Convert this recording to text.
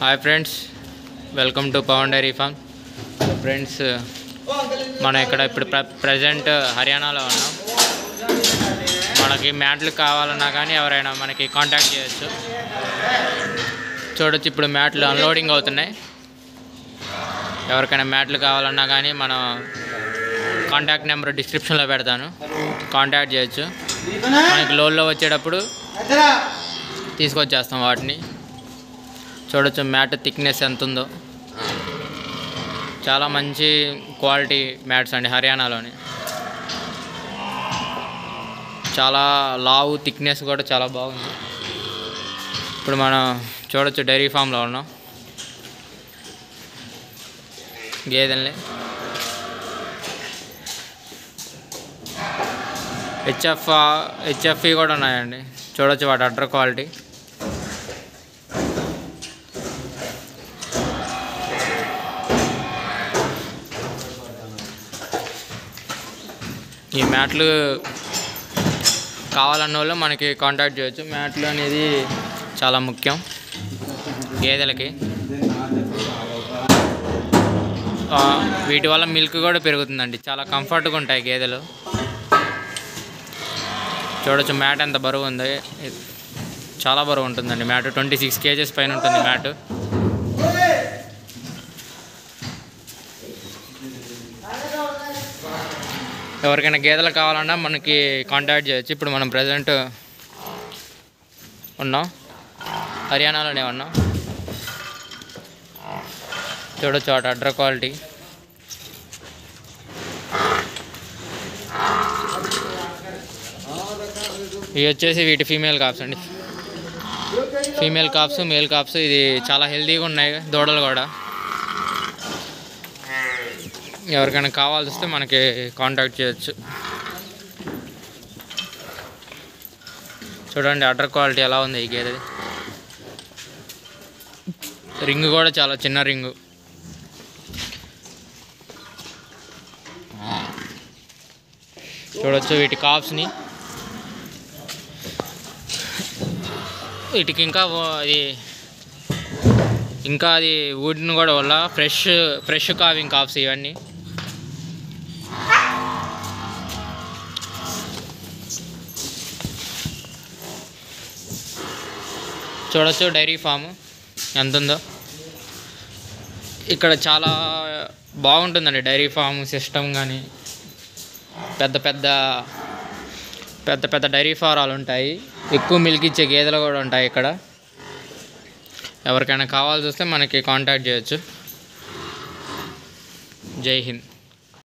Hi friends, welcome to Pavan dairy farm. Friends, మనం ఇక్కడ ఇప్పుడు ప్రజెంట్ హర్యానాలో ఉన్నాం. మనకి మ్యాట్లు కావాలన్నా కానీ ఎవరైనా మనకి కాంటాక్ట్ చేయొచ్చు. చూడొచ్చు, ఇప్పుడు మ్యాట్లు అన్లోడింగ్ అవుతున్నాయి. ఎవరికైనా మ్యాట్లు కావాలన్నా కానీ మనం కాంటాక్ట్ నెంబర్ డిస్క్రిప్షన్లో పెడతాను, కాంటాక్ట్ చేయొచ్చు. మనకి లోన్లో వచ్చేటప్పుడు తీసుకొచ్చేస్తాం వాటిని. చూడొచ్చు మ్యాట్ థిక్నెస్ ఎంత ఉందో. చాలా మంచి క్వాలిటీ మ్యాట్స్ అండి హర్యానాలోని. చాలా లావు, థిక్నెస్ కూడా చాలా బాగుంది. ఇప్పుడు మనం చూడొచ్చు డైరీ ఫామ్లో ఉన్నాం. గేదెల్ని హెచ్ఎఫ్ఈ కూడా ఉన్నాయండి. చూడొచ్చు వాటి అడ్డర్ క్వాలిటీ. ఈ మ్యాట్లు కావాలన్న వాళ్ళు మనకి కాంటాక్ట్ చేయొచ్చు. మ్యాట్లు అనేది చాలా ముఖ్యం గేదెలకి. వీటి వల్ల మిల్క్ కూడా పెరుగుతుందండి. చాలా కంఫర్ట్గా ఉంటాయి గేదెలు. చూడొచ్చు మ్యాట్ ఎంత బరువు ఉంది. చాలా బరువు ఉంటుందండి మ్యాట్. 26 kgs పైన ఉంటుంది మ్యాట్. ఎవరికైనా గేదెలు కావాలన్నా మనకి కాంటాక్ట్ చేయొచ్చు. ఇప్పుడు మనం ప్రజెంట్ ఉన్నాం, హర్యానాలోనే ఉన్నాం. చూడొచ్చు వాటి అడ్డర్ క్వాలిటీ. ఇవి వచ్చేసి వీటి ఫీమేల్ కాప్స్ అండి. Female calves, male calves. ఇది చాలా హెల్తీగా ఉన్నాయి దూడలు కూడా. ఎవరికైనా కావాల్సి వస్తే మనకి కాంటాక్ట్ చేయొచ్చు. చూడండి అడ్డర్ క్వాలిటీ ఎలా ఉంది ఈ గేదెది. రింగ్ కూడా చాలా చిన్న రింగు. చూడొచ్చు వీటి కాప్స్ని. వీటికి ఇంకా అది వుడ్ని కూడా వల్ల ఫ్రెష్ కావింగ్ కాప్స్ ఇవన్నీ. చూడొచ్చు డైరీ ఫాము ఎంత ఉందో. ఇక్కడ చాలా బాగుంటుందండి డైరీ ఫామ్ సిస్టమ్. కానీ పెద్ద పెద్ద డైరీ ఫారాలు ఉంటాయి. ఎక్కువ మిల్క్ ఇచ్చే గేదెలు కూడా ఉంటాయి ఇక్కడ. ఎవరికైనా కావాల్సి వస్తే మనకి కాంటాక్ట్ చేయొచ్చు. జై హింద్.